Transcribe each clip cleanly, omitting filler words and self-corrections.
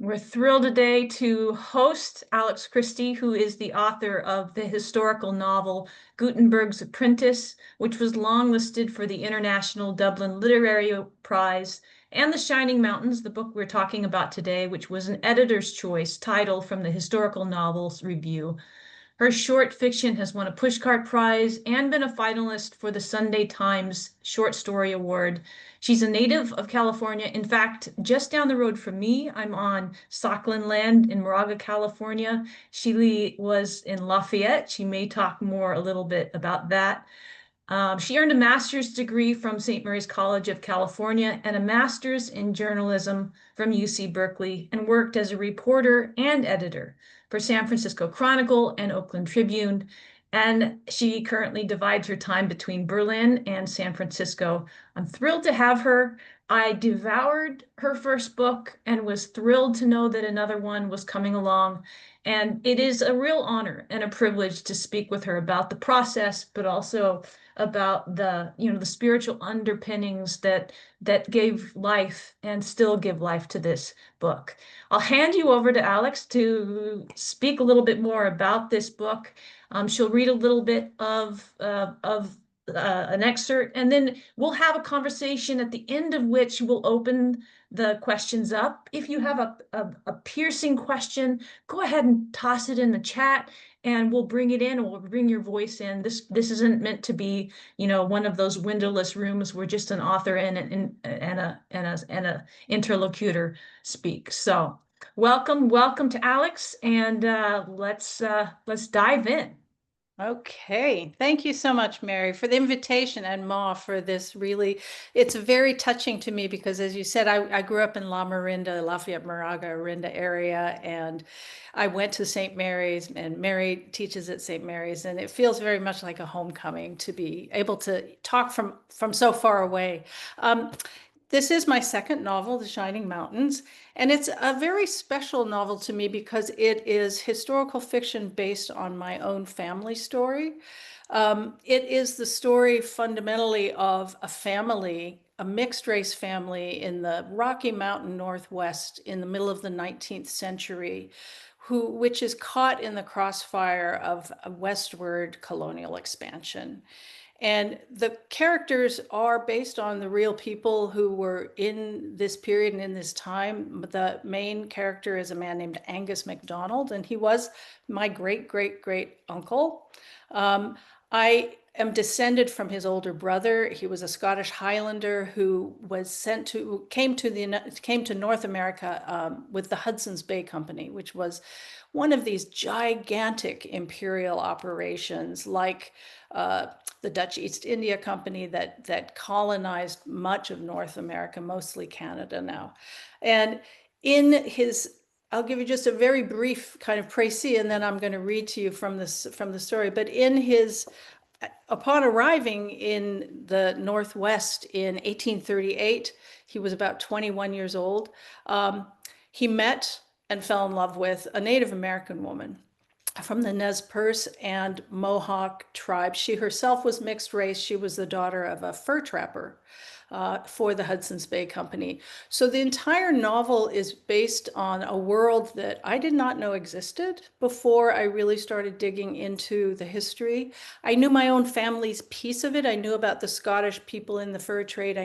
We're thrilled today to host Alix Christie, who is the author of the historical novel Gutenberg's Apprentice, which was longlisted for the International Dublin Literary Prize, and The Shining Mountains, the book we're talking about today, which was an editor's choice title from the Historical Novels Review. Her short fiction has won a Pushcart Prize and been a finalist for the Sunday Times Short Story Award. She's a native of California. In fact, just down the road from me, I'm on Sockland land in Moraga, California. She was in Lafayette. She may talk more a little bit about that. She earned a master's degree from St. Mary's College of California and a master's in journalism from UC Berkeley, and worked as a reporter and editor for San Francisco Chronicle and Oakland Tribune. And she currently divides her time between Berlin and San Francisco. I'm thrilled to have her. I devoured her first book and was thrilled to know that another one was coming along. And it is a real honor and a privilege to speak with her about the process, but also about the spiritual underpinnings that gave life and still give life to this book. I'll hand you over to Alix to speak a little bit more about this book. She'll read a little bit of an excerpt, and then we'll have a conversation at the end of which we'll open the questions up. If you have a piercing question, go ahead and toss it in the chat, and we'll bring it in, and we'll bring your voice in. This isn't meant to be, one of those windowless rooms where just an author and an interlocutor speak. So welcome to Alix, and let's dive in. Okay, thank you so much, Mary, for the invitation, and Ma for this. Really, it's very touching to me because, as you said, I grew up in La Marinda, Lafayette, Moraga, Orinda area, and I went to St. Mary's, and Mary teaches at St. Mary's, and it feels very much like a homecoming to be able to talk from so far away. This is my second novel, The Shining Mountains, and it's a very special novel to me because it is historical fiction based on my own family story. It is the story fundamentally of a family, a mixed race family in the Rocky Mountain Northwest in the middle of the 19th century, which is caught in the crossfire of a westward colonial expansion. And the characters are based on the real people who were in this period and in this time. The main character is a man named Angus MacDonald, and he was my great uncle. I am descended from his older brother. He was a Scottish Highlander who was came to North America with the Hudson's Bay Company, which was one of these gigantic imperial operations like the Dutch East India Company that colonized much of North America, mostly Canada now. And I'll give you just a very brief kind of précis, and then I'm going to read to you from the story. But upon arriving in the Northwest in 1838, he was about 21 years old. He met and fell in love with a Native American woman from the Nez Perce and Mohawk tribe. She herself was mixed race. She was the daughter of a fur trapper for the Hudson's Bay Company. So the entire novel is based on a world that I did not know existed before I really started digging into the history. I knew my own family's piece of it. I knew about the Scottish people in the fur trade.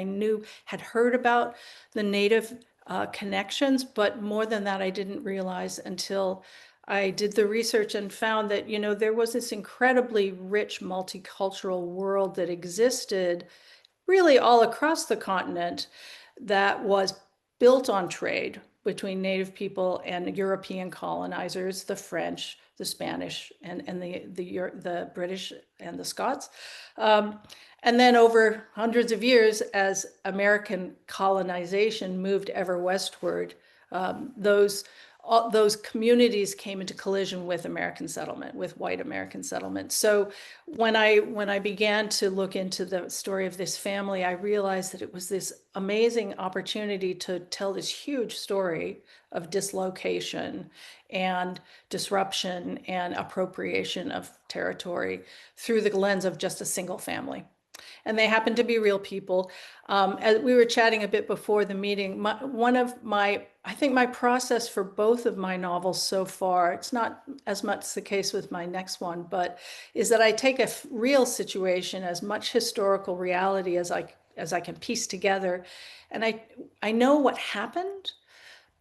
Had heard about the Native connections, but more than that, I didn't realize until I did the research and found that, there was this incredibly rich multicultural world that existed really all across the continent that was built on trade between Native people and European colonizers, the French, the Spanish, and the British and the Scots. And then over hundreds of years, as American colonization moved ever westward, those communities came into collision with American settlement, with white American settlement. So when I began to look into the story of this family, I realized that it was this amazing opportunity to tell this huge story of dislocation and disruption and appropriation of territory through the lens of just a single family. and they happen to be real people. As we were chatting a bit before the meeting, I think my process for both of my novels so far, it's not as much the case with my next one, but is that I take a real situation, as much historical reality as I can piece together, and I know what happened,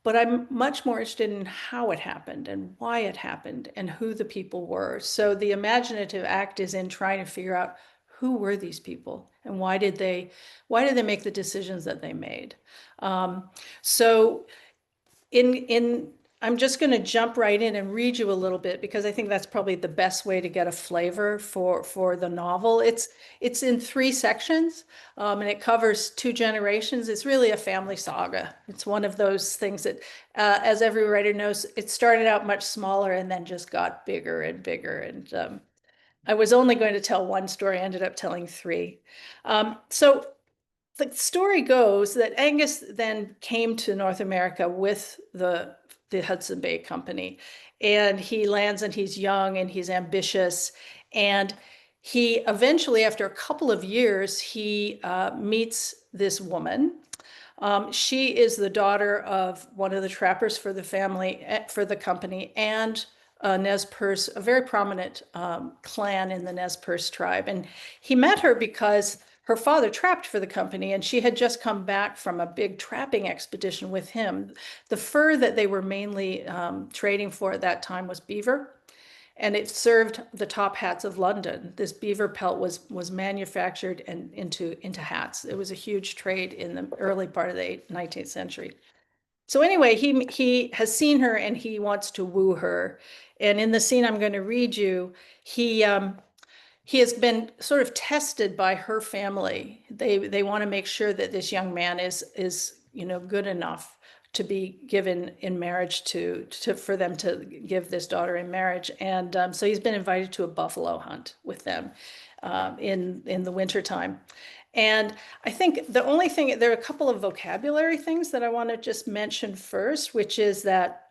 but I'm much more interested in how it happened and why it happened and who the people were. So the imaginative act is in trying to figure out who were these people and why did they make the decisions that they made. So in I'm just going to jump right in and read you a little bit because I think that's probably the best way to get a flavor for the novel. It's in 3 sections, and it covers 2 generations. It's really a family saga. It's one of those things that, as every writer knows, it started out much smaller and then just got bigger and bigger. And I was only going to tell one story, I ended up telling 3. So the story goes that Angus then came to North America with the Hudson Bay Company, and he lands and he's young and he's ambitious, and he eventually, after a couple of years, he meets this woman. She is the daughter of one of the trappers for the family, for the company, and Nez Perce, a very prominent clan in the Nez Perce tribe. And he met her because her father trapped for the company, and she had just come back from a big trapping expedition with him. The fur that they were mainly trading for at that time was beaver, and it served the top hats of London. This beaver pelt was manufactured and into hats. It was a huge trade in the early part of the 19th century. So anyway, he has seen her and he wants to woo her. And in the scene I'm going to read you, he has been sort of tested by her family. They want to make sure that this young man is good enough to be given in marriage for them to give this daughter in marriage. And so he's been invited to a buffalo hunt with them in the wintertime. And I think there are a couple of vocabulary things that I want to just mention first, which is that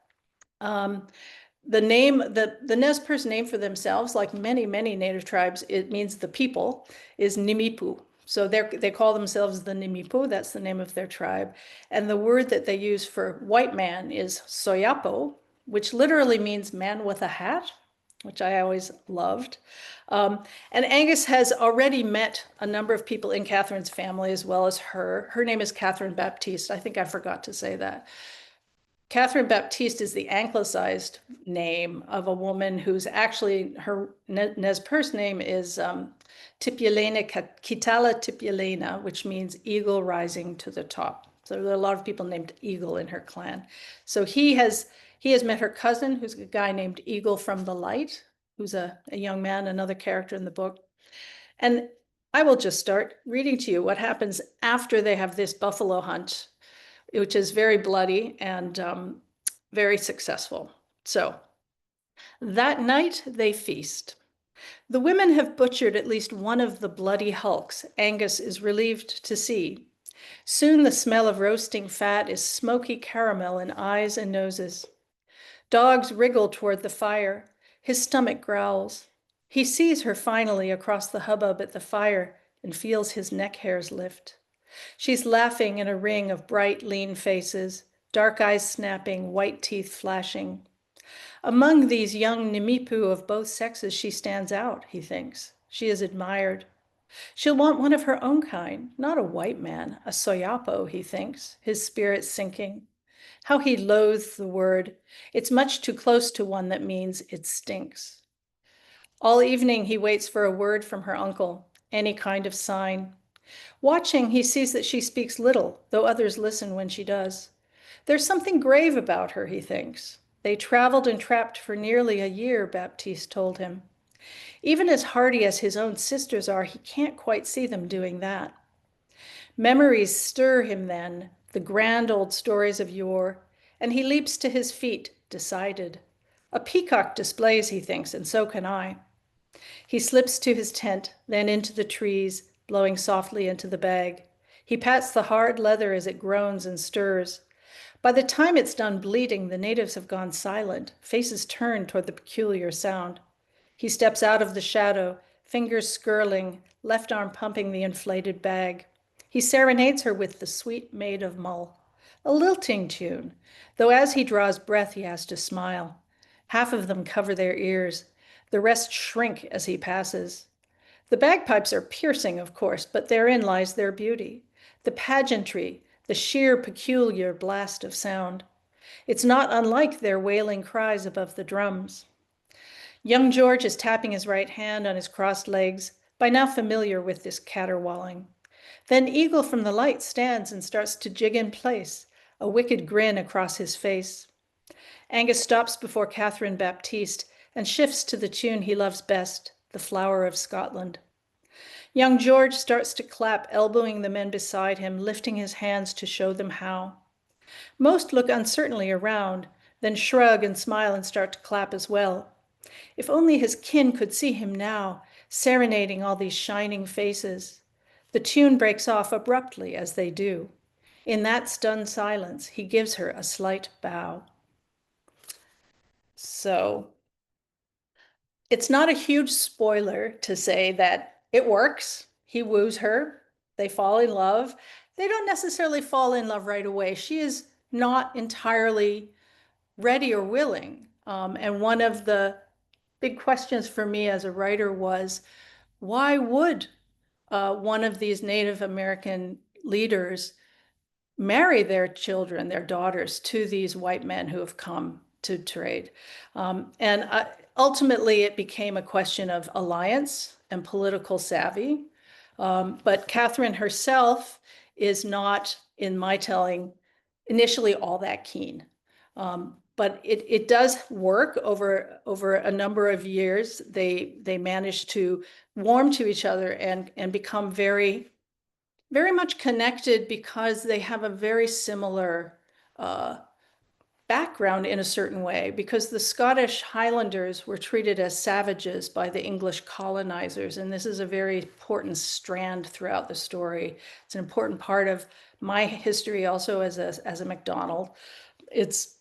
the Nez Perce name for themselves, like many native tribes, it means the people, is Nimipu. So they call themselves the Nimipu. That's the name of their tribe. And the word that they use for white man is soyapo, which literally means man with a hat, which I always loved. And Angus has already met a number of people in Catherine's family as well as her. Her name is Catherine Baptiste. I think I forgot to say that. Catherine Baptiste is the anglicized name of a woman who's actually, her Nez Perce name is Tipulena, Kitala Tipulena, which means eagle rising to the top. So there are a lot of people named Eagle in her clan. So he has met her cousin, who's a guy named Eagle from the Light, who's a young man, another character in the book. And I will just start reading to you what happens after they have this buffalo hunt, which is very bloody and very successful. So that night they feast. The women have butchered at least one of the bloody hulks Angus is relieved to see. Soon the smell of roasting fat is smoky caramel in eyes and noses. Dogs wriggle toward the fire. His stomach growls. He sees her finally across the hubbub at the fire and feels his neck hairs lift. She's laughing in a ring of bright, lean faces, dark eyes snapping, white teeth flashing. Among these young Nimipu of both sexes, she stands out, he thinks. She is admired. She'll want one of her own kind, not a white man, a soyapo, he thinks, his spirit sinking. How he loathes the word. It's much too close to one that means it stinks. All evening he waits for a word from her uncle, any kind of sign. Watching, he sees that she speaks little, though others listen when she does. There's something grave about her, he thinks. They traveled and trapped for nearly a year, Baptiste told him. Even as hardy as his own sisters are, he can't quite see them doing that. Memories stir him then, the grand old stories of yore, and he leaps to his feet, decided. A peacock displays, he thinks, and so can I. He slips to his tent, then into the trees, blowing softly into the bag. He pats the hard leather as it groans and stirs. By the time it's done bleeding, the natives have gone silent, faces turned toward the peculiar sound. He steps out of the shadow, fingers skirling, left arm pumping the inflated bag. He serenades her with the Sweet Maid of Mull, a lilting tune, though as he draws breath he has to smile. Half of them cover their ears. The rest shrink as he passes. The bagpipes are piercing, of course, but therein lies their beauty. The pageantry, the sheer peculiar blast of sound. It's not unlike their wailing cries above the drums. Young George is tapping his right hand on his crossed legs, by now familiar with this caterwauling. Then Eagle from the light stands and starts to jig in place, a wicked grin across his face. Angus stops before Catherine Baptiste and shifts to the tune he loves best, The Flower of Scotland. Young George starts to clap, elbowing the men beside him, lifting his hands to show them how. Most look uncertainly around, then shrug and smile and start to clap as well. If only his kin could see him now, serenading all these shining faces. The tune breaks off abruptly as they do. In that stunned silence, he gives her a slight bow. So it's not a huge spoiler to say that it works. He woos her. They fall in love. They don't necessarily fall in love right away. She is not entirely ready or willing. And one of the big questions for me as a writer was, why would one of these Native American leaders marry their children, their daughters, to these white men who have come to trade? And ultimately, it became a question of alliance and political savvy. But Catherine herself is not, in my telling, initially all that keen. But it does work over a number of years. They manage to warm to each other and become very, very much connected because they have a very similar background in a certain way, because the Scottish Highlanders were treated as savages by the English colonizers, and this is a very important strand throughout the story. It's an important part of my history also as a MacDonald. It's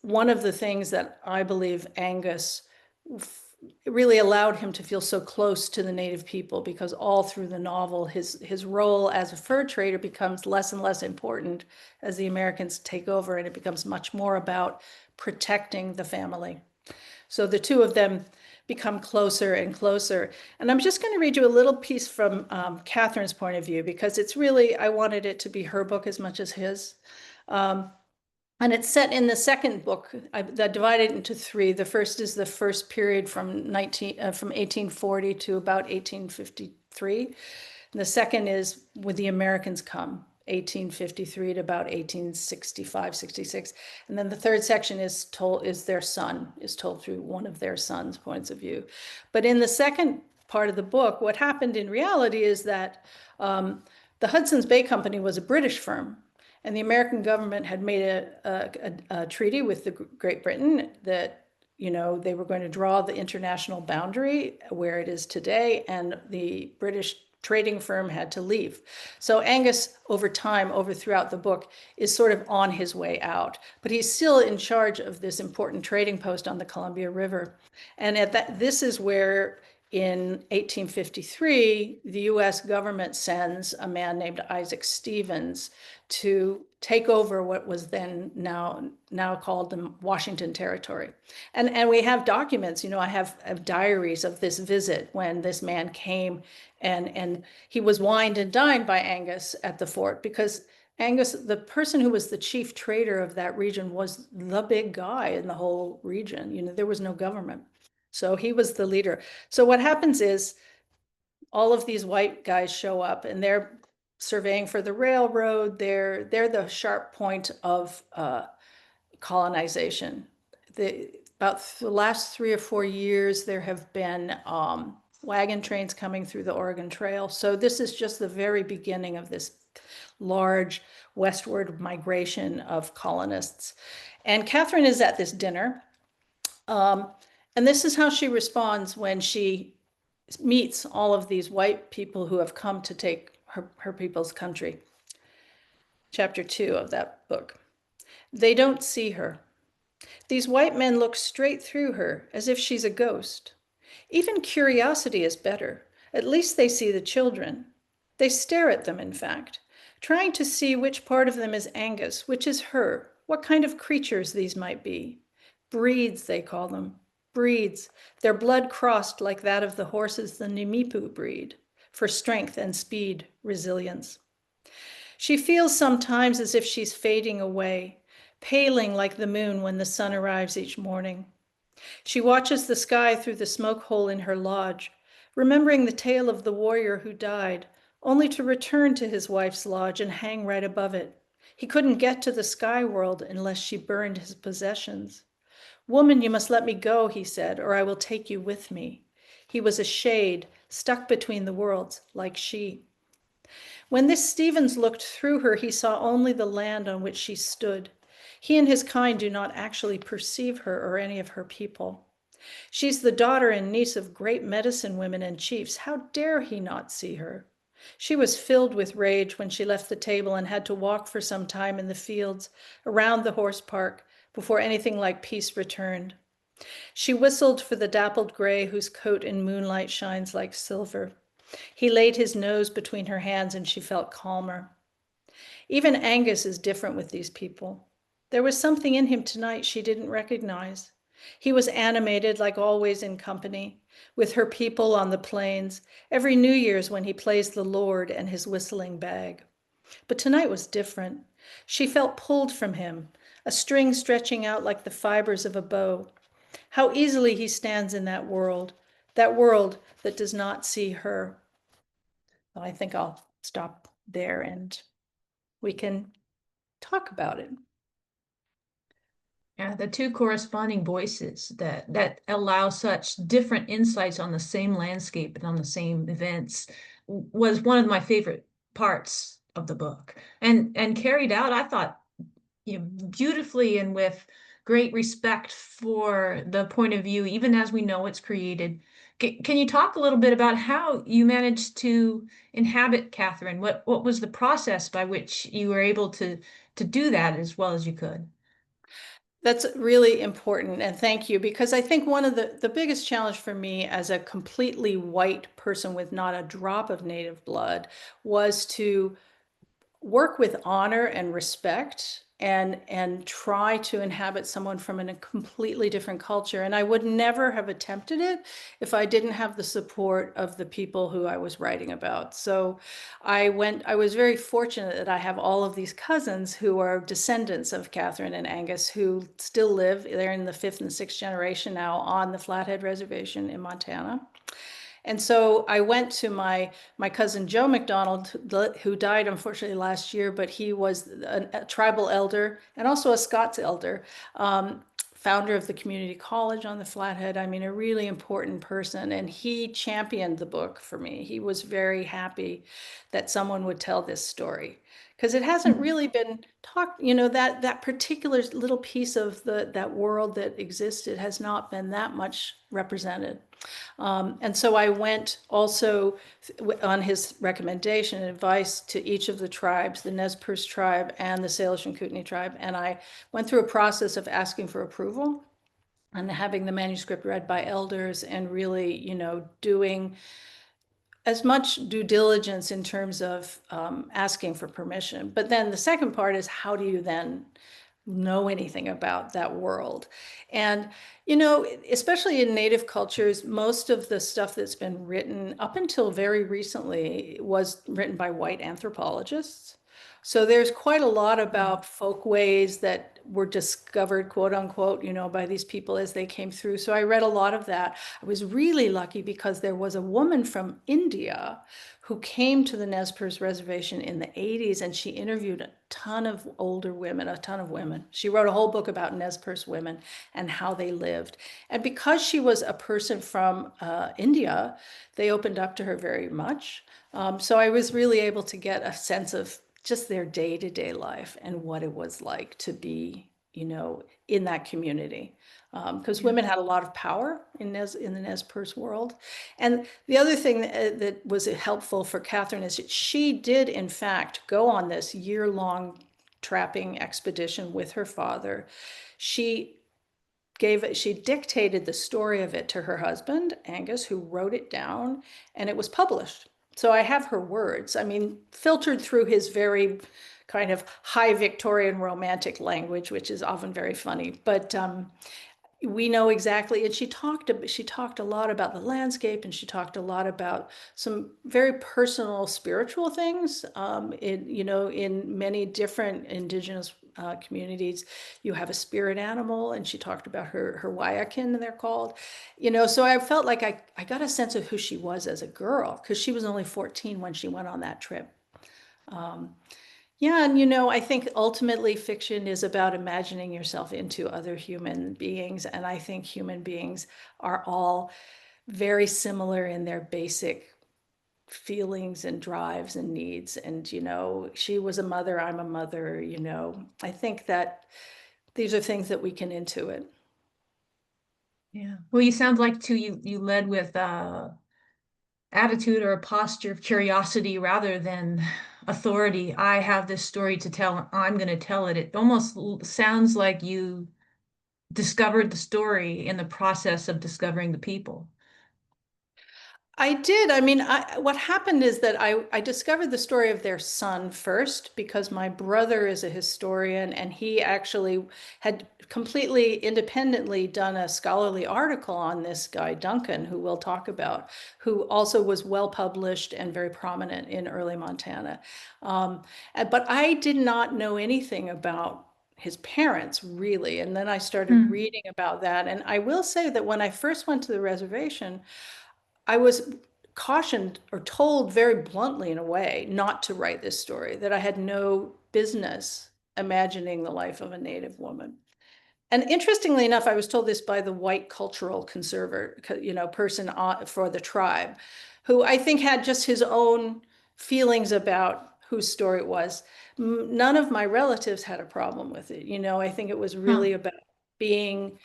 one of the things that I believe Angus really allowed him to feel so close to the native people, because all through the novel, his role as a fur trader becomes less and less important as the Americans take over, and it becomes much more about protecting the family. So the two of them become closer and closer. And I'm just going to read you a little piece from Catherine's point of view, because it's really, I wanted it to be her book as much as his. And it's set in the second book. I divided it into three. The first is the first period from 1840 to about 1853. And the second is when the Americans come, 1853 to about 1865, 66. And then the third section is told through one of their sons' points of view. But in the second part of the book, what happened in reality is that the Hudson's Bay Company was a British firm. And the American government had made a treaty with the Great Britain that, they were going to draw the international boundary where it is today, and the British trading firm had to leave. So Angus, over time, throughout the book, is sort of on his way out, but he's still in charge of this important trading post on the Columbia River. And this is where, in 1853, the US government sends a man named Isaac Stevens to take over what was then now called the Washington Territory. And we have documents, I have diaries of this visit when this man came, and he was wined and dined by Angus at the fort, because Angus, the person who was the chief trader of that region, was the big guy in the whole region. There was no government. So he was the leader. So what happens is all of these white guys show up, and they're surveying for the railroad. They're the sharp point of colonization. About the last 3 or 4 years, there have been wagon trains coming through the Oregon Trail. So this is just the very beginning of this large westward migration of colonists. And Catherine is at this dinner. And this is how she responds when she meets all of these white people who have come to take her people's country. Chapter 2 of that book. They don't see her. These white men look straight through her as if she's a ghost. Even curiosity is better, At least they see the children. They stare at them, in fact, trying to see which part of them is Angus, which is her, what kind of creatures these might be. Breeds, they call them. Breeds, their blood crossed like that of the horses the Nimipu breed, for strength and speed, resilience. She feels sometimes as if she's fading away, paling like the moon when the sun arrives each morning. She watches the sky through the smoke hole in her lodge, remembering the tale of the warrior who died, only to return to his wife's lodge and hang right above it. He couldn't get to the sky world unless she burned his possessions. Woman, you must let me go, he said, or I will take you with me. He was a shade, stuck between the worlds, like she. When this Stevens looked through her, he saw only the land on which she stood. He and his kind do not actually perceive her or any of her people. She's the daughter and niece of great medicine women and chiefs. How dare he not see her? She was filled with rage when she left the table and had to walk for some time in the fields around the horse park before anything like peace returned. She whistled for the dappled gray whose coat in moonlight shines like silver. He laid his nose between her hands and she felt calmer. Even Angus is different with these people. There was something in him tonight she didn't recognize. He was animated, like always in company, with her people on the plains, every New Year's when he plays the Lord and his whistling bag. But tonight was different. She felt pulled from him, a string stretching out like the fibers of a bow. How easily he stands in that world that does not see her. Well, I think I'll stop there and we can talk about it. Yeah, the two corresponding voices that allow such different insights on the same landscape and on the same events was one of my favorite parts of the book. And carried out, I thought, beautifully and with great respect for the point of view, even as we know it's created. Can you talk a little bit about how you managed to inhabit Catherine? What was the process by which you were able to do that as well as you could? That's really important, and thank you, because I think one of the biggest challenge for me as a completely white person with not a drop of native blood was to work with honor and respect and try to inhabit someone from a completely different culture. And I would never have attempted it if I didn't have the support of the people who I was writing about. So I was very fortunate that I have all of these cousins who are descendants of Catherine and Angus who still live. They're in the fifth and sixth generation now on the Flathead Reservation in Montana. And so I went to my cousin Joe McDonald, who died unfortunately last year, but he was a tribal elder and also a Scots elder, founder of the community college on the Flathead. I mean, a really important person. And he championed the book for me. He was very happy that someone would tell this story because it hasn't really been talked, that particular little piece of that world that existed has not been that much represented. And so I went also on his recommendation and advice to each of the tribes, the Nez Perce tribe and the Salish and Kootenai tribe. And I went through a process of asking for approval and having the manuscript read by elders and really, doing as much due diligence in terms of asking for permission. But then the second part is how do you then know anything about that world? And, especially in Native cultures, most of the stuff that's been written up until very recently was written by white anthropologists. So there's quite a lot about folkways that were discovered, quote unquote, by these people as they came through. So I read a lot of that. I was really lucky because there was a woman from India who came to the Nez Perce Reservation in the 80s, and she interviewed a ton of older women, a ton of women. She wrote a whole book about Nez Perce women and how they lived. And because she was a person from India, they opened up to her very much. So I was really able to get a sense of just their day-to-day life and what it was like to be, in that community. Because women had a lot of power in the Nez Perce world. And the other thing that was helpful for Catherine is that she did, in fact, go on this year-long trapping expedition with her father. She she dictated the story of it to her husband, Angus, who wrote it down, and it was published. So I have her words. I mean, filtered through his very kind of high Victorian romantic language, which is often very funny. But we know exactly, and she talked a lot about the landscape, and she talked a lot about some very personal spiritual things. In many different indigenous communities, you have a spirit animal, and she talked about her Wayakin, they're called. So I felt like I got a sense of who she was as a girl, because she was only 14 when she went on that trip. Yeah, and I think ultimately fiction is about imagining yourself into other human beings, and I think human beings are all very similar in their basic feelings and drives and needs. And she was a mother, I'm a mother. I think that these are things that we can intuit. Yeah. Well, you sound like too you led with attitude or a posture of curiosity rather than authority. I have this story to tell, I'm going to tell it. It almost sounds like you discovered the story in the process of discovering the people. I did. I mean, what happened is that I discovered the story of their son first, because my brother is a historian, and he actually had completely independently done a scholarly article on this guy, Duncan, who we'll talk about, who also was well published and very prominent in early Montana. But I did not know anything about his parents, really. And then I started Hmm. reading about that. And I will say that when I first went to the reservation, I was cautioned or told very bluntly, in a way, not to write this story, that I had no business imagining the life of a Native woman. And interestingly enough, I was told this by the white cultural conservator, person for the tribe, who I think had just his own feelings about whose story it was. None of my relatives had a problem with it. I think it was Huh. really about being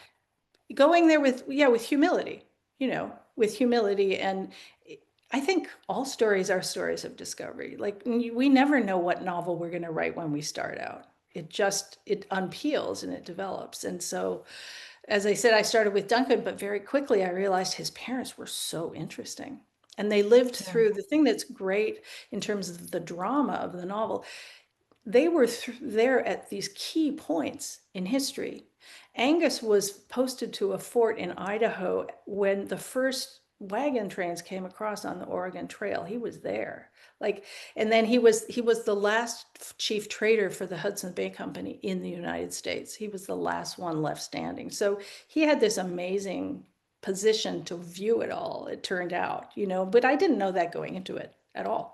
going there with, yeah, with humility, with humility. And I think all stories are stories of discovery. Like, we never know what novel we're going to write when we start out. It unpeels and it develops. And so, as I said, I started with Duncan, but very quickly I realized his parents were so interesting. And they lived Yeah. through the thing that's great in terms of the drama of the novel. They were there at these key points in history. Angus was posted to a fort in Idaho when the first wagon trains came across on the Oregon Trail. He was there. Like, and then he was the last chief trader for the Hudson Bay Company in the United States. He was the last one left standing. So he had this amazing position to view it all, it turned out, but I didn't know that going into it at all.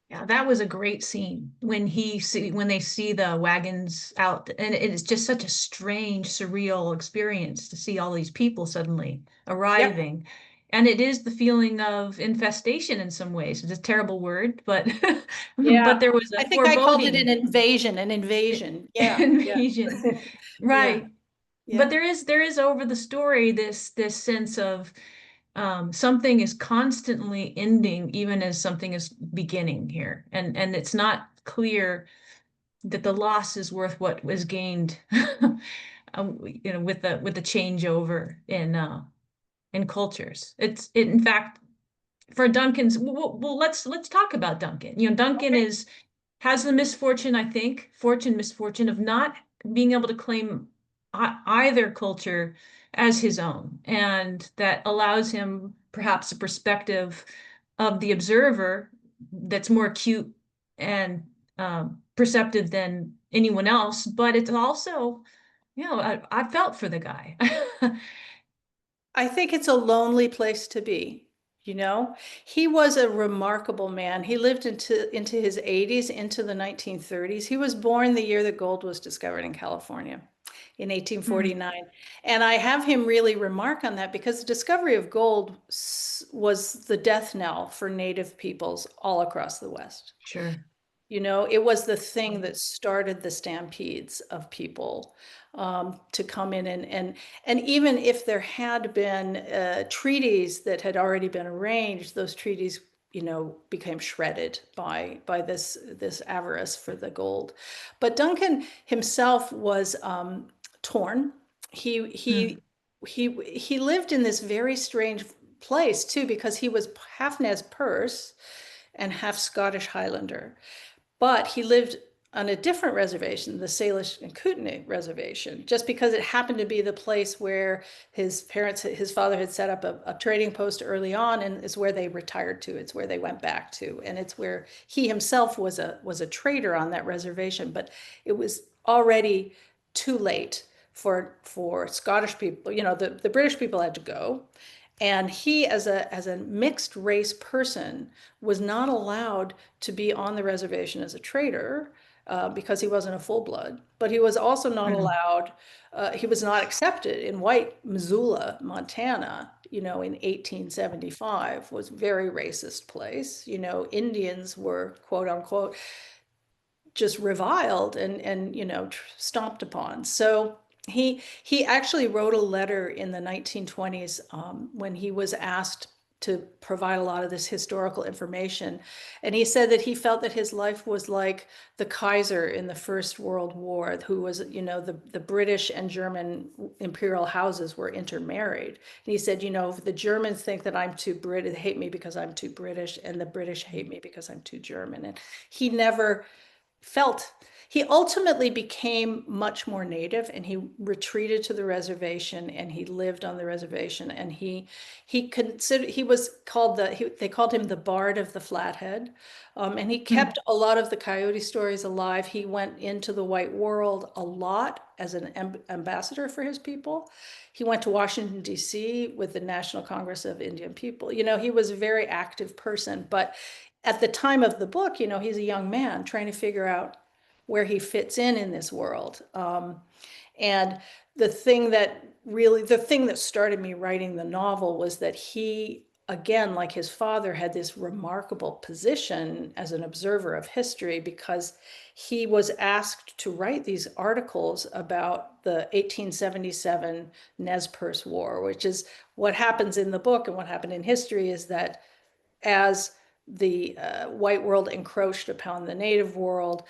Yeah, that was a great scene when they see the wagons out, and it is just such a strange, surreal experience to see all these people suddenly Yep. arriving. And it is the feeling of infestation in some ways. It's a terrible word, but but Yeah, there was I a think I called it an foreboding invasion, an invasion. Yeah, yeah. invasion. Yeah, Right. But yeah. there is over the story this sense of something is constantly ending even as something is beginning here. And it's not clear that the loss is worth what was gained with the changeover in cultures. In fact, for Duncan's, well, let's talk about Duncan. Duncan Okay. is has the misfortune, I think, misfortune of not being able to claim either culture as his own. And that allows him perhaps a perspective of the observer that's more acute and perceptive than anyone else. But it's also, I felt for the guy. I think it's a lonely place to be, you know? He was a remarkable man. He lived into his 80s, into the 1930s. He was born the year that gold was discovered in California in Hmm, 1849. And I have him really remark on that, because the discovery of gold was the death knell for Native peoples all across the West. sure. It was the thing that started the stampedes of people to come in, and even if there had been treaties that had already been arranged, those treaties, became shredded by this avarice for the gold. But Duncan himself was torn. he Mm. he he lived in this very strange place too, because he was half Nez Perce and half Scottish Highlander. But he lived on a different reservation, the Salish and Kootenai reservation, just because it happened to be the place where his father had set up a trading post early on, and it's where they retired to. It's where they went back to, and it's where he himself was a trader on that reservation. But it was already too late for Scottish people. The British people had to go, and he, as a mixed race person, was not allowed to be on the reservation as a trader, because he wasn't a full blood. But he was also not Mm. allowed, he was not accepted in white Missoula, Montana, in 1875, was a very racist place. Indians were, quote unquote, just reviled and stomped upon. So he actually wrote a letter in the 1920s, when he was asked to provide a lot of this historical information. And he said that he felt that his life was like the Kaiser in the First World War, who was, the British and German imperial houses were intermarried. And he said, the Germans think that I'm too British, they hate me because I'm too British, and the British hate me because I'm too German. And he never felt he ultimately became much more native, and he retreated to the reservation, and he lived on the reservation, and he considered he was called they called him the Bard of the Flathead. And he Mm. kept a lot of the coyote stories alive. He went into the white world a lot as an ambassador for his people. He went to Washington, D.C. with the National Congress of Indian People. He was a very active person, but at the time of the book, he's a young man trying to figure out where he fits in this world. And the thing that started me writing the novel was that he, again, like his father, had this remarkable position as an observer of history, because he was asked to write these articles about the 1877 Nez Perce War, which is what happens in the book. And what happened in history is that as the white world encroached upon the native world,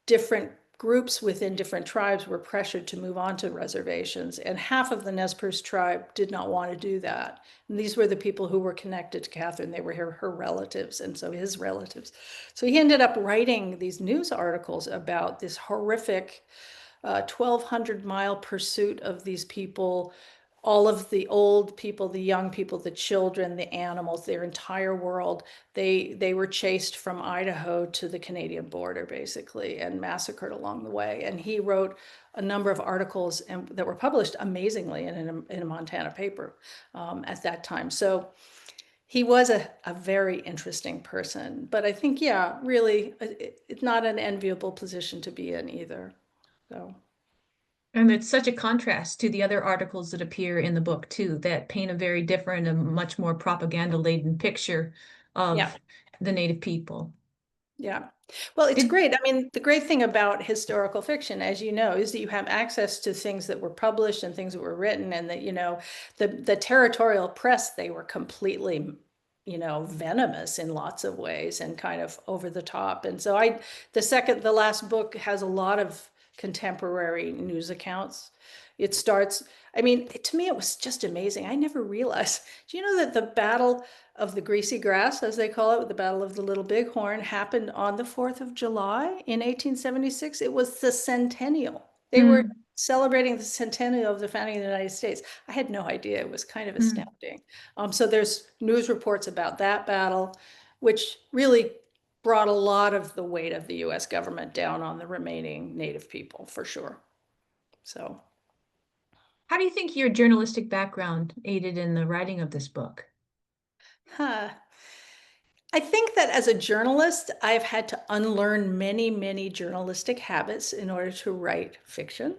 different groups within different tribes were pressured to move onto reservations, and half of the Nez Perce tribe did not want to do that. And these were the people who were connected to Catherine. They were her relatives, and so his relatives. So he ended up writing these news articles about this horrific 1,200-mile pursuit of these people, all of the old people, the young people, the children, the animals, their entire world. They were chased from Idaho to the Canadian border, basically, and massacred along the way. And he wrote a number of articles that were published amazingly in a Montana paper, at that time. So he was a very interesting person. But I think, yeah, really, it's not an enviable position to be in either. So. And it's such a contrast to the other articles that appear in the book too, that paint a very different and much more propaganda-laden picture Yeah. of the Native people. Yeah. Well, it's Did great. I mean, the great thing about historical fiction, as you know, is that you have access to things that were published and things that were written, and that, the territorial press, they were completely, venomous in lots of ways and kind of over the top. And so the last book has a lot of contemporary news accounts. It starts, I mean, to me, it was just amazing. I never realized, do you know that the Battle of the Greasy Grass, as they call it, the Battle of the Little Bighorn, happened on the 4th of July in 1876. It was the centennial. They were mm, celebrating the centennial of the founding of the United States. I had no idea. It was kind of mm. astounding. So there's news reports about that battle, which really brought a lot of the weight of the US government down on the remaining Native people, for sure. So. How do you think your journalistic background aided in the writing of this book? Huh. I think that as a journalist, I've had to unlearn many, many journalistic habits in order to write fiction.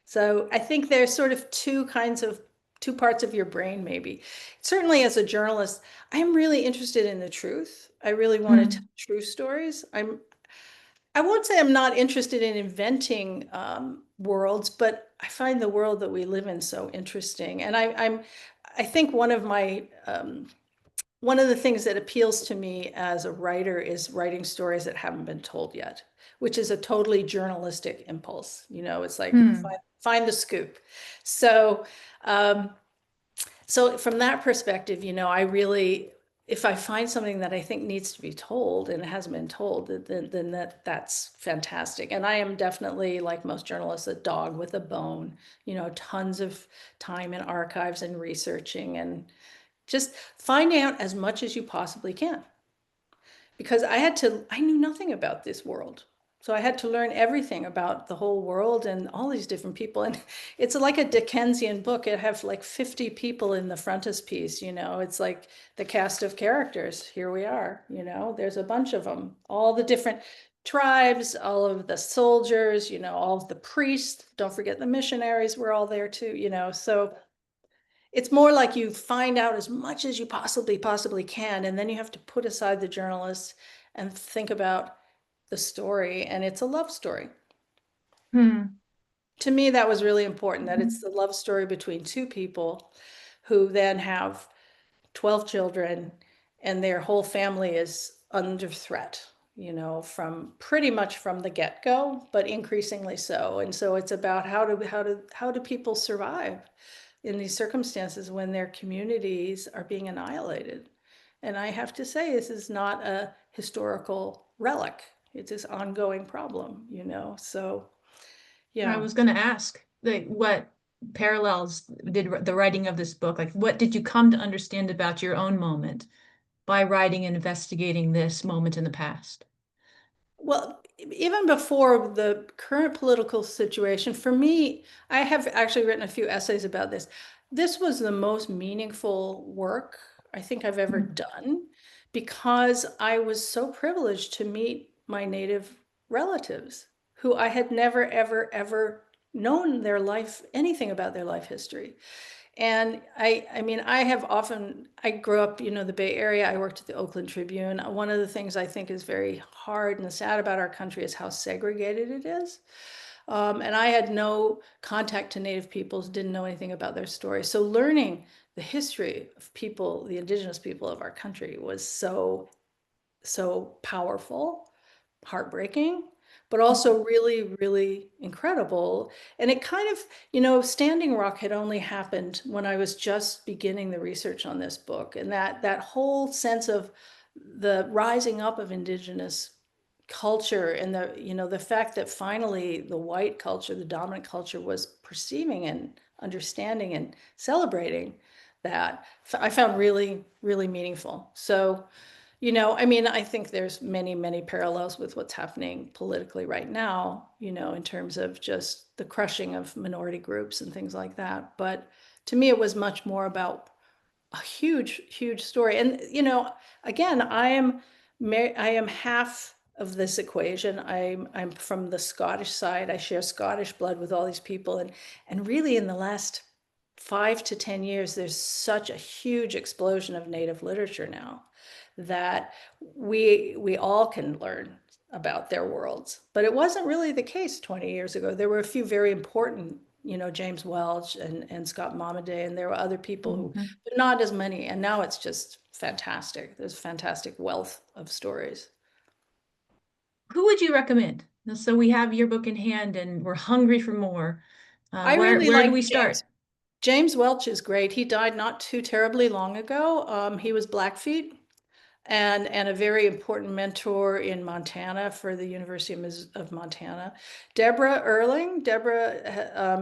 So I think there's sort of two parts of your brain, maybe. Certainly as a journalist, I'm really interested in the truth. I really want to tell Mm. true stories. I won't say I'm not interested in inventing worlds, but I find the world that we live in so interesting. And I think one of the things that appeals to me as a writer is writing stories that haven't been told yet, which is a totally journalistic impulse. You know, it's like Hmm. find the scoop. So, um, so from that perspective, you know, I really, if I find something that I think needs to be told and it hasn't been told, then that's fantastic. And I am definitely, like most journalists, a dog with a bone, you know, tons of time in archives and researching and just find out as much as you possibly can. Because I knew nothing about this world. So I had to learn everything about the whole world and all these different people. And it's like a Dickensian book. It have like 50 people in the frontispiece, you know. It's like the cast of characters. Here we are, you know. There's a bunch of them. All the different tribes, all of the soldiers, you know, all of the priests. Don't forget the missionaries were all there too, you know. So it's more like you find out as much as you possibly can, and then you have to put aside the journalists and think about the story, and it's a love story. Hmm. To me, that was really important, that it's Mhm. the love story between two people who then have 12 children, and their whole family is under threat, you know, from pretty much from the get-go, but increasingly so. And so it's about how do people survive in these circumstances when their communities are being annihilated. And I have to say, this is not a historical relic. It's this ongoing problem, you know? So, I yeah. was going to ask, like, what parallels did the writing of this book, like, what did you come to understand about your own moment by writing and investigating this moment in the past? Well, even before the current political situation, for me, I have actually written a few essays about this. This was the most meaningful work I think I've ever Hmm. done because I was so privileged to meet my Native relatives who I had never, ever, ever known their life, anything about their life history. And I mean, I grew up, you know, the Bay Area. I worked at the Oakland Tribune. One of the things I think is very hard and sad about our country is how segregated it is. And I had no contact to Native peoples, didn't know anything about their story. So learning the history of people, the indigenous people of our country was so powerful, heartbreaking, but also really, really incredible. And it kind of, you know, Standing Rock had only happened when I was just beginning the research on this book. And that whole sense of the rising up of indigenous culture and the, you know, the fact that finally the white culture, the dominant culture, was perceiving and understanding and celebrating that, I found really, really meaningful. So, you know, I mean, I think there's many, many parallels with what's happening politically right now, you know, in terms of just the crushing of minority groups and things like that. But to me, it was much more about a huge, huge story. And, you know, again, I am half of this equation. I'm from the Scottish side. I share Scottish blood with all these people. And really in the last 5 to 10 years, there's such a huge explosion of Native literature now that we all can learn about their worlds. But it wasn't really the case 20 years ago. There were a few very important, you know, James Welch and Scott Momaday, and there were other people who, Mhm. but not as many. And now it's just fantastic. There's fantastic wealth of stories. Who would you recommend? So we have your book in hand and we're hungry for more. I Where really where do we like start? James Welch is great. He died not too terribly long ago. He was Blackfeet and a very important mentor in Montana for the University of Montana. Deborah,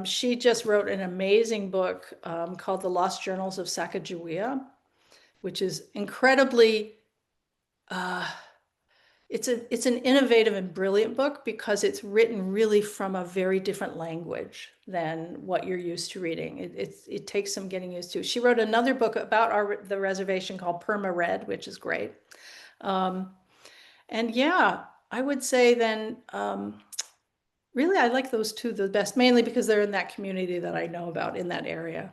she just wrote an amazing book called The Lost Journals of Sacagawea, which is incredibly, uh, it's an innovative and brilliant book because it's written really from a very different language than what you're used to reading. It takes some getting used to. She wrote another book about the reservation called Perma Red, which is great. Um, and yeah, I would say then, really, I like those two the best, mainly because they're in that community that I know about in that area.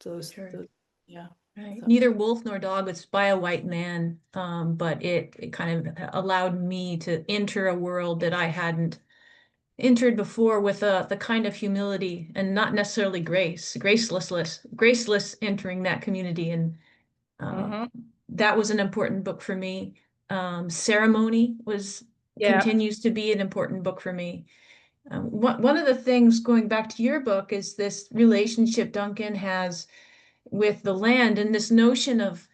Sure. Yeah. Right. So, Neither wolf nor dog was by a white man, but it kind of allowed me to enter a world that I hadn't entered before with the kind of humility and not necessarily graceless entering that community. And uh, mhm. that was an important book for me. Ceremony was Yeah. continues to be an important book for me. One of the things going back to your book is this relationship Duncan has with the land and this notion of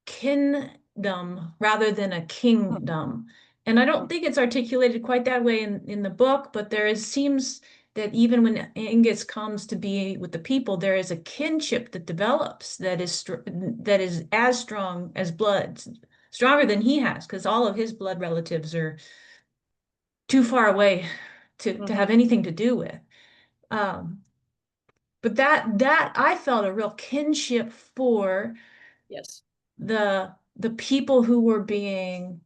kingdom rather than a kingdom. And I don't think it's articulated quite that way in the book, but seems that even when Angus comes to be with the people, there is a kinship that develops that is as strong as blood, stronger than he has, because all of his blood relatives are too far away to have Mhm. anything to do with. Um, but that I felt a real kinship for Yes. the people who were being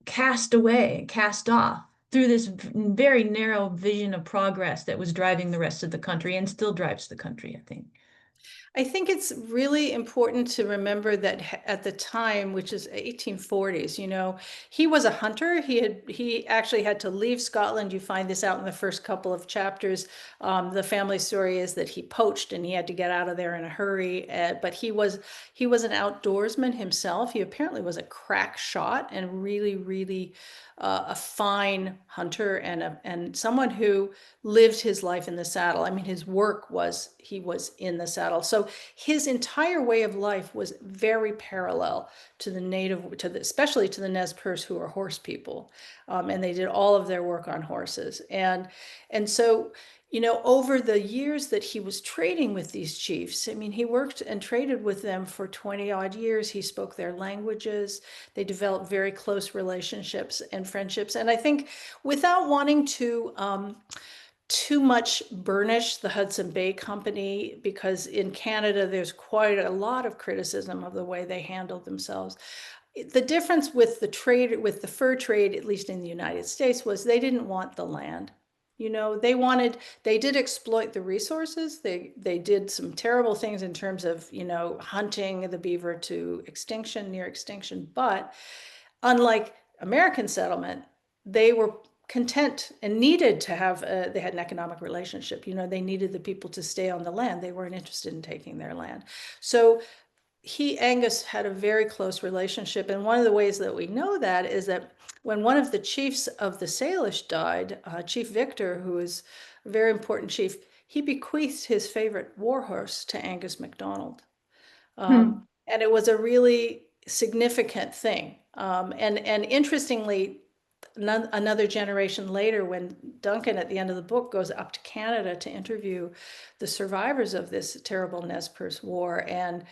cast away, cast off through this very narrow vision of progress that was driving the rest of the country and still drives the country, I think. I think it's really important to remember that at the time, which is 1840s, he was a hunter. He actually had to leave Scotland. You find this out in the first couple of chapters. The family story is that he poached and he had to get out of there in a hurry. But he was an outdoorsman himself. He apparently was a crack shot and really, really a fine hunter and someone who lived his life in the saddle. I mean, his work was he was in the saddle. So his entire way of life was very parallel to the native, especially to the Nez Perce, who are horse people, and they did all of their work on horses. And so, over the years that he was trading with these chiefs, I mean, he worked and traded with them for 20 odd years. He spoke their languages. They developed very close relationships and friendships. And I think without wanting to too much burnish the Hudson Bay Company, because in Canada there's quite a lot of criticism of the way they handled themselves. The difference with the trade, with the fur trade, at least in the United States, was they didn't want the land. They did exploit the resources. They did some terrible things in terms of, hunting the beaver to extinction, near extinction. But unlike American settlement, they were content and needed to have they had an economic relationship. They needed the people to stay on the land. They weren't interested in taking their land. So Angus had a very close relationship. And one of the ways that we know that is that when one of the chiefs of the Salish died, Chief Victor, who was a very important chief, he bequeathed his favorite warhorse to Angus MacDonald. Hmm. And it was a really significant thing. And interestingly, another generation later, when Duncan at the end of the book goes up to Canada to interview the survivors of this terrible Nez Perce War, and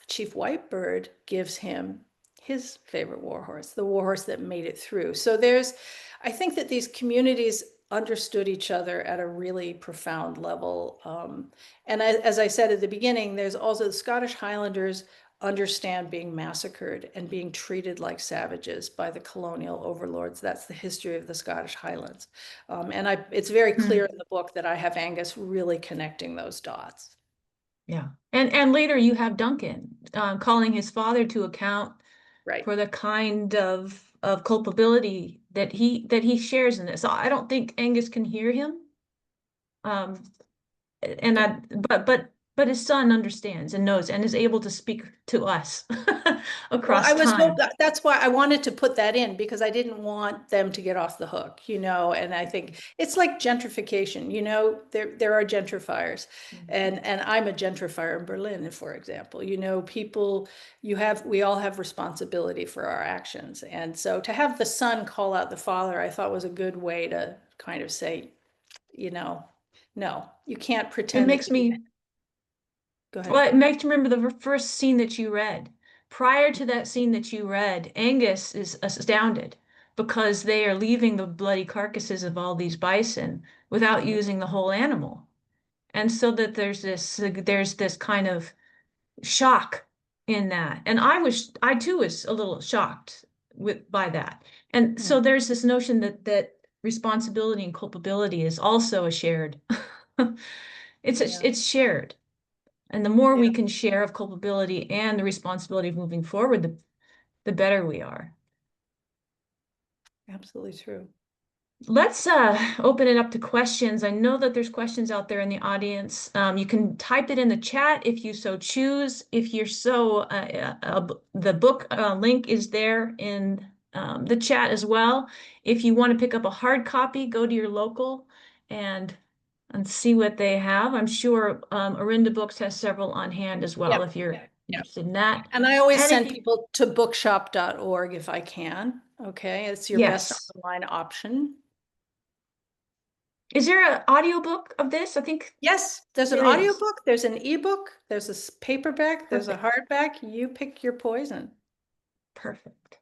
Chief Whitebird gives him his favorite warhorse, the warhorse that made it through. So I think that these communities understood each other at a really profound level. And as I said at the beginning, there's also the Scottish Highlanders understand being massacred and being treated like savages by the colonial overlords. That's the history of the Scottish Highlands. And it's very clear Hmm. in the book that I have Angus really connecting those dots. Yeah. And later you have Duncan calling his father to account Right. for the kind of culpability that he shares in this. So I don't think Angus can hear him. Um, and I but his son understands and knows and is able to speak to us Well, across time. that's why I wanted to put that in, because I didn't want them to get off the hook, and I think it's like gentrification, there are gentrifiers, and I'm a gentrifier in Berlin, for example. People, we all have responsibility for our actions. And so to have the son call out the father, I thought was a good way to kind of say, you know, no, you can't It pretend that makes me go ahead. Well, it makes me remember the first scene that you read. Prior to that scene that you read, Angus is astounded because they are leaving the bloody carcasses of all these bison without Mhm. using the whole animal. And so that there's this kind of shock in that. And I too was a little shocked by that. And so Mhm. there's this notion that responsibility and culpability is also a shared Yeah, it's shared. And the more yeah, we can share of culpability and the responsibility of moving forward, the better we are. absolutely true. Let's open it up to questions. I know that there's questions out there in the audience. You can type it in the chat if you so choose. If you're so, the book link is there in the chat as well. If you want to pick up a hard copy, go to your local and see what they have. I'm sure Orinda Books has several on hand as well Yep. if you're Yep. interested in that. And I always And if send you, people to bookshop.org if I can. Okay, it's your best yes. online option. Is there an audiobook of this? I think Yes, there's an there is. audiobook, there's an ebook, there's a paperback, there's a Perfect. hardback. You pick your poison. Perfect.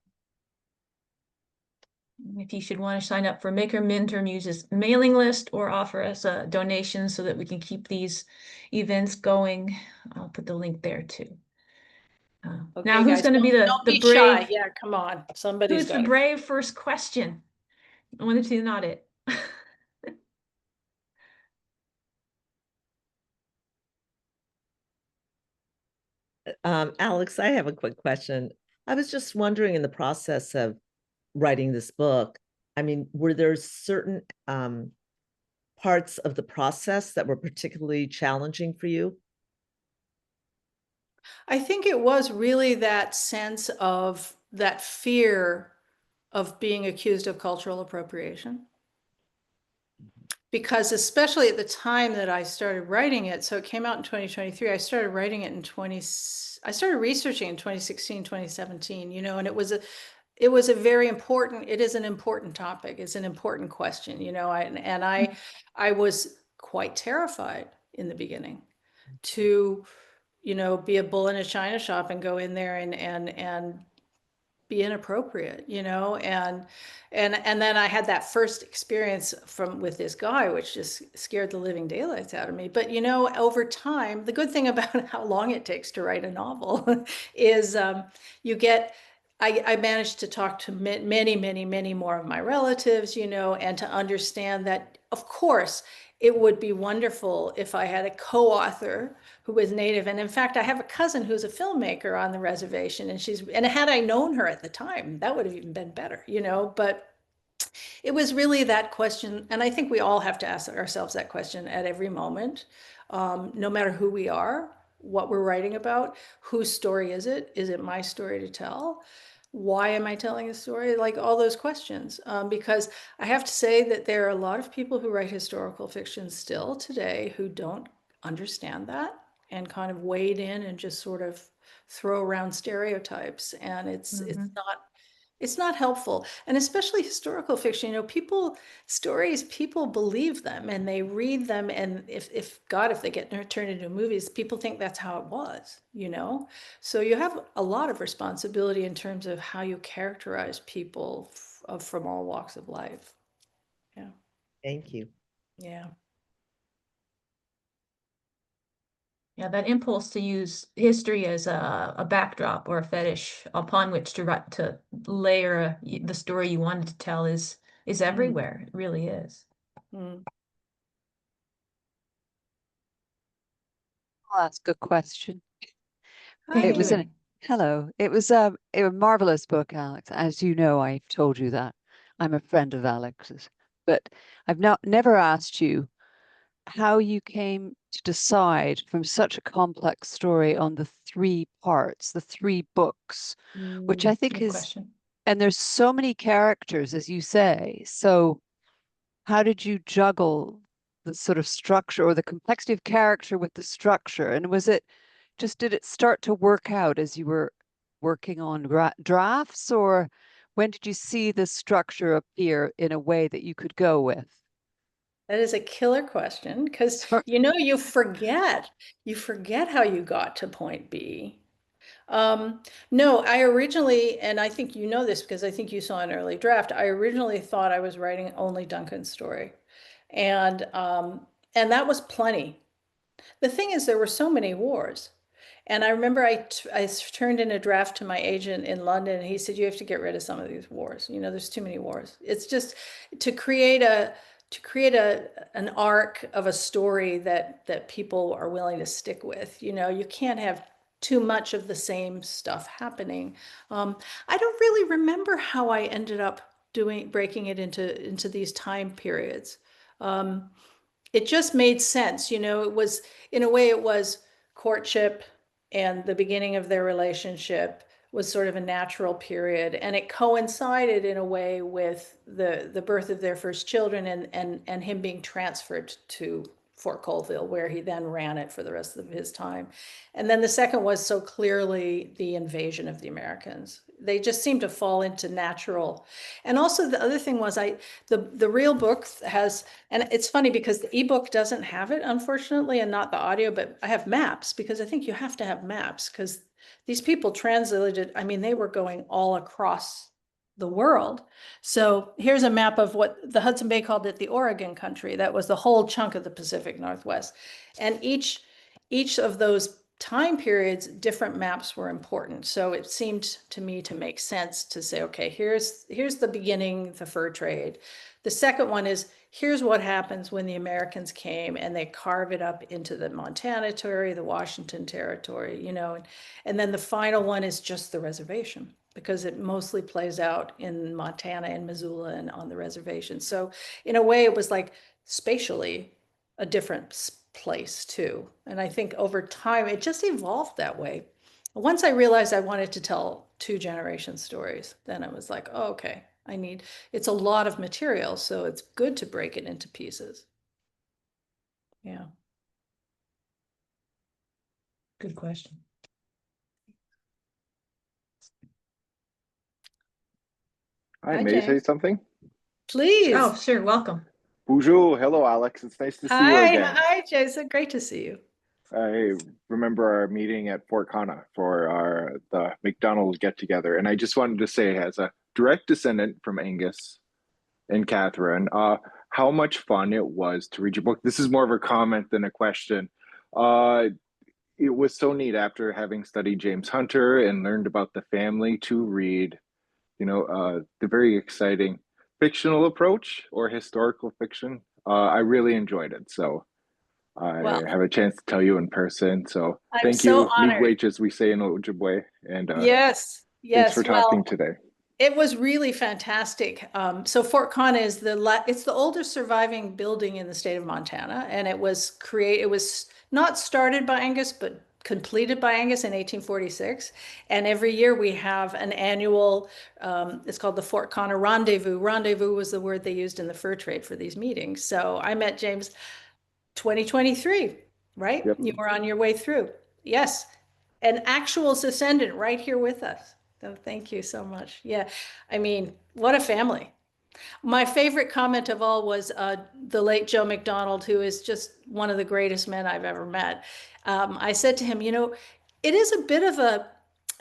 If you should want to sign up for Maker Mint or Muse's mailing list or offer us a donation so that we can keep these events going, I'll put the link there too. Now, Okay, who's guys, going to be don't the be shy. brave? Yeah, come on. Somebody's Who's the got to. brave first question? I wanted to not it. Alix, I have a quick question. I was just wondering, in the process of writing this book, I mean, were there certain parts of the process that were particularly challenging for you? I think it was really that sense of that fear of being accused of cultural appropriation. Because especially at the time that I started writing it, so it came out in 2023, I started writing it I started researching in 2016, 2017, and it was a very important, it is an important topic. It's an important question, I was quite terrified in the beginning to, be a bull in a china shop and go in there and be inappropriate, and then I had that first experience with this guy, which just scared the living daylights out of me. But over time, the good thing about how long it takes to write a novel is you get. I managed to talk to many, many, many more of my relatives, and to understand that, of course, it would be wonderful if I had a co-author who was Native. And in fact, I have a cousin who's a filmmaker on the reservation, and had I known her at the time, that would have even been better, but it was really that question. And I think we all have to ask ourselves that question at every moment, no matter who we are, what we're writing about, whose story is it? Is it my story to tell? Why am I telling a story? Like all those questions. Because I have to say that there are a lot of people who write historical fiction still today who don't understand that and kind of wade in and just sort of throw around stereotypes. And it's not helpful. And especially historical fiction, stories, people believe them and they read them. And if they get turned into movies, people think that's how it was. So you have a lot of responsibility in terms of how you characterize people from all walks of life. Yeah. Thank you. Yeah. Yeah, that impulse to use history as a backdrop or a fetish upon which to layer the story you wanted to tell is everywhere. It really is. Mm. I'll ask a question. Hi. It was an hello. It was a marvelous book, Alix. As you know, I've told you that I'm a friend of Alix's, but I've never asked you how you came to decide from such a complex story on the three parts, the three books, which I think Good is, question. and there's so many characters, as you say. So how did you juggle the sort of structure or the complexity of character with the structure? And did it start to work out as you were working on drafts, or when did you see the structure appear in a way that you could go with? That is a killer question because you forget how you got to point B. No, I originally, and I think you know this because I think you saw an early draft, I originally thought I was writing only Duncan's story. And that was plenty. The thing is, there were so many wars. And I remember I turned in a draft to my agent in London, and he said, you have to get rid of some of these wars. There's too many wars. It's just to create an arc of a story that people are willing to stick with. You can't have too much of the same stuff happening. I don't really remember how I ended up breaking it into these time periods. It just made sense. It was, in a way, it was courtship and the beginning of their relationship, was sort of a natural period, and it coincided in a way with the birth of their first children and him being transferred to Fort Colville, where he then ran it for the rest of his time. And then the second was so clearly the invasion of the Americans. They just seemed to fall into natural. And also the other thing was the real book has, and it's funny because the ebook doesn't have it, unfortunately, and not the audio, but I have maps, because I think you have to have maps, because these people translated, I mean, they were going all across the world. So here's a map of what the Hudson Bay called it, the Oregon country. That was the whole chunk of the Pacific Northwest. And each of those time periods, different maps were important. So it seemed to me to make sense to say, okay, here's the beginning, the fur trade. The second one is, here's what happens when the Americans came and they carve it up into the Montana Territory, the Washington Territory, you know, and then the final one is just the reservation, because it mostly plays out in Montana and Missoula and on the reservation. So in a way, it was like spatially a different place too. And I think over time, it just evolved that way. Once I realized I wanted to tell 2 generation stories, then I was like, oh, okay, it's a lot of material, so it's good to break it into pieces. Yeah. Good question. Hi, Hi, may I say James. something? Please. Oh, sure. Welcome. Bonjour. Hello, Alex. It's nice to see you again. Hi, Jason. Great to see you. I remember our meeting at Fort Connor for the McDonald's get together, and I just wanted to say, as a direct descendant from Angus and Catherine, how much fun it was to read your book. This is more of a comment than a question. It was so neat after having studied James Hunter and learned about the family to read, the very exciting fictional approach or historical fiction. I really enjoyed it. So I Well, have a chance to tell you in person. So I'm thank so you, honored. Miigwech, as we say in Ojibwe. And Yes, thanks for talking well, today. it was really fantastic. So Fort Connor is it's the oldest surviving building in the state of Montana, and it was not started by Angus, but completed by Angus in 1846. And every year we have an annual, it's called the Fort Connor Rendezvous. Rendezvous was the word they used in the fur trade for these meetings. So I met James 2023, right? Yep. You were on your way through. Yes. An actual descendant right here with us. So thank you so much. Yeah. I mean, what a family. My favorite comment of all was the late Joe McDonald, who is just one of the greatest men I've ever met. I said to him, it is a bit of a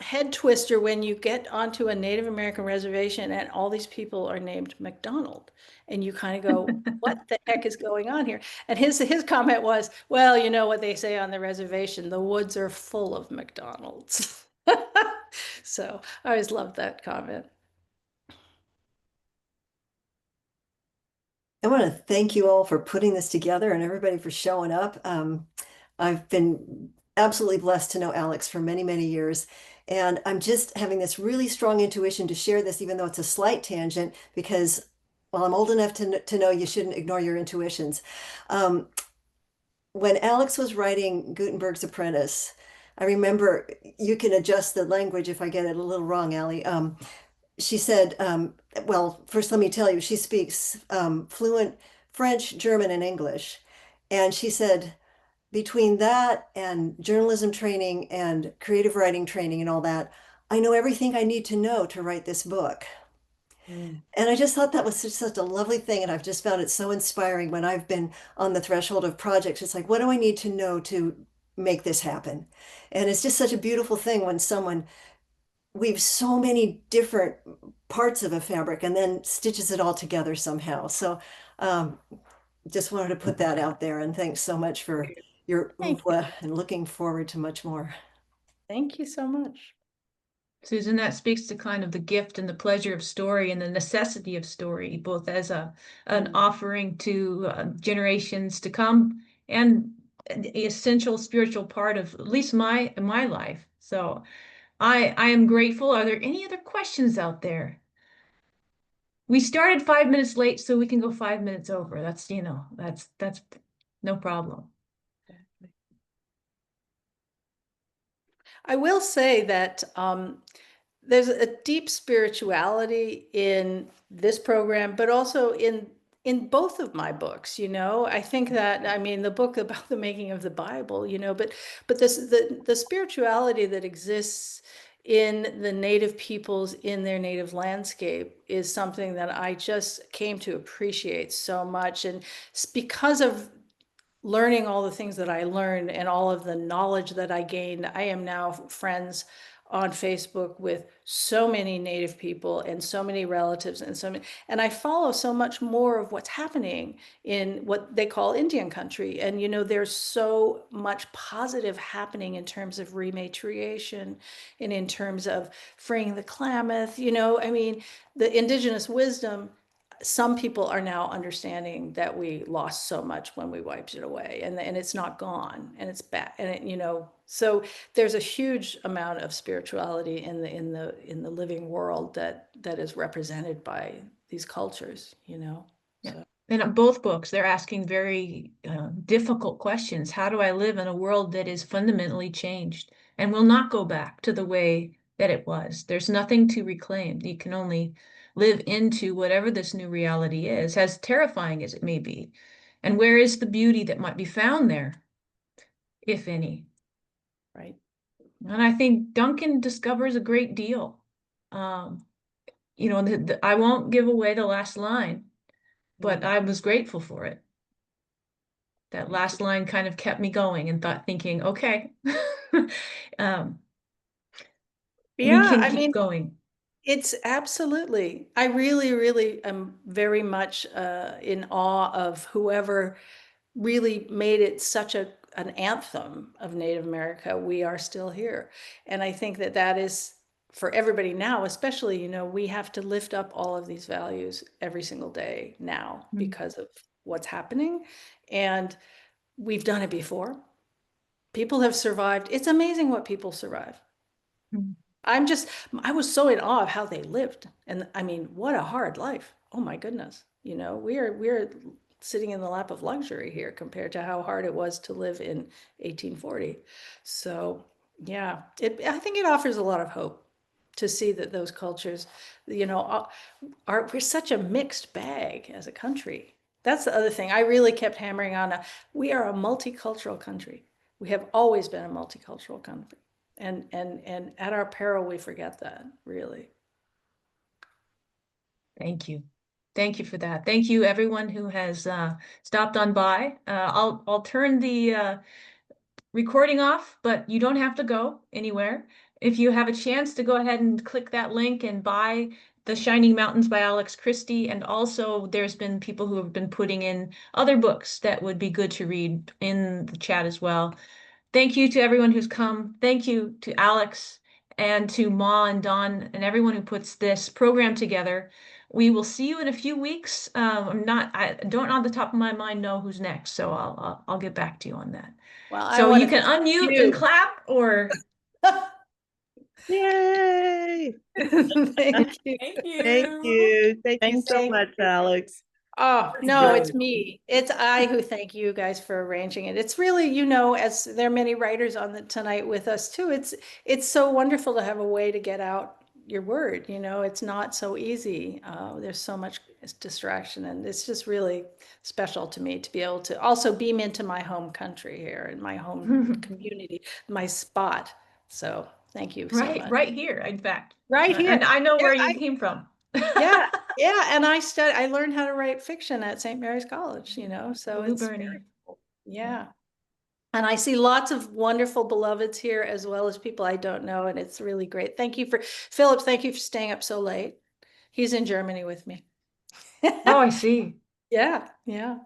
head twister when you get onto a Native American reservation and all these people are named McDonald. And you kind of go, what the heck is going on here? And his comment was, well, you know what they say on the reservation, the woods are full of McDonald's. So I always loved that comment. I want to thank you all for putting this together and everybody for showing up. I've been absolutely blessed to know Alix for many, many years. And I'm just having this really strong intuition to share this, even though it's a slight tangent, because while I'm old enough to know you shouldn't ignore your intuitions. When Alix was writing Gutenberg's Apprentice, I remember, you can adjust the language if I get it a little wrong, Allie. She said, well, first let me tell you, she speaks fluent French, German, and English. And she said, between that and journalism training and creative writing training and all that, I know everything I need to know to write this book. And I just thought that was such a lovely thing. And I've just found it so inspiring when I've been on the threshold of projects. It's like, what do I need to know to make this happen? And it's just such a beautiful thing when someone weaves so many different parts of a fabric and then stitches it all together somehow. So just wanted to put that out there. And thanks so much for your oeuvre and looking forward to much more. Thank you so much. Susan, that speaks to kind of the gift and the pleasure of story and the necessity of story, both as an offering to generations to come and an essential spiritual part of at least my life. So I am grateful. Are there any other questions out there? We started 5 minutes late, so we can go 5 minutes over. That's that's no problem. I will say that there's a deep spirituality in this program, but also in both of my books, you know. I think that, I mean, the book about the making of the Bible, you know, but this the spirituality that exists in the native peoples in their native landscape is something that I just came to appreciate so much. And it's because of learning all the things that I learned and all of the knowledge that I gained, I am now friends on Facebook with so many Native people and so many relatives and so many, and I follow so much more of what's happening in what they call Indian country. And, you know, there's so much positive happening in terms of rematriation and in terms of freeing the Klamath, you know, I mean, the indigenous wisdom, some people are now understanding that we lost so much when we wiped it away, and it's not gone, and it's back, and it, you know, so there's a huge amount of spirituality in the living world that is represented by these cultures, you know. Yeah. So. And in both books, they're asking very difficult questions. How do I live in a world that is fundamentally changed and will not go back to the way that it was? There's nothing to reclaim. You can only live into whatever this new reality is, as terrifying as it may be. And where is the beauty that might be found there, if any? Right. And I think Duncan discovers a great deal. You know, I won't give away the last line, but I was grateful for it. That last line kind of kept me going and thinking, okay, we Yeah, can I keep mean, going. it's absolutely, I really, really am very much in awe of whoever really made it such an anthem of Native America. We are still here. And I think that that is for everybody now, especially, you know, we have to lift up all of these values every single day now because of what's happening. And we've done it before. People have survived. It's amazing what people survive. I was so in awe of how they lived. And I mean, what a hard life. Oh my goodness. You know, we're sitting in the lap of luxury here compared to how hard it was to live in 1840. So yeah, I think it offers a lot of hope to see that those cultures, you know, we're such a mixed bag as a country. That's the other thing I really kept hammering on. We are a multicultural country. We have always been a multicultural country. And at our peril, we forget that, really. Thank you. Thank you for that. Thank you, everyone who has stopped on by. I'll turn the recording off, but you don't have to go anywhere. If you have a chance to go ahead and click that link and buy The Shining Mountains by Alix Christie. And also there's been people who have been putting in other books that would be good to read in the chat as well. Thank you to everyone who's come. Thank you to Alix and to Ma and Don and everyone who puts this program together. We will see you in a few weeks. I don't on the top of my mind know who's next, so I'll get back to you on that. Well, So you can unmute and clap or. Yay! Thank you. Thank you. Thank you. Thank you so Thank much, Alix. Oh, That's no, it's great. me. It's I who thank you guys for arranging it. It's really, you know, as there are many writers on tonight with us too, it's so wonderful to have a way to get out your word. You know, it's not so easy. There's so much distraction, and it's just really special to me to be able to also beam into my home country here and my home community, my spot. So thank you so much. Right here, in fact. Right here. And I know Yeah, where you came from. yeah, yeah, and I learned how to write fiction at St. Mary's College, you know, so Blue it's Bernie. very cool. Yeah. And I see lots of wonderful beloveds here as well as people I don't know, and it's really great. Thank you for Philip, thank you for staying up so late. He's in Germany with me. Oh, I see. Yeah, yeah.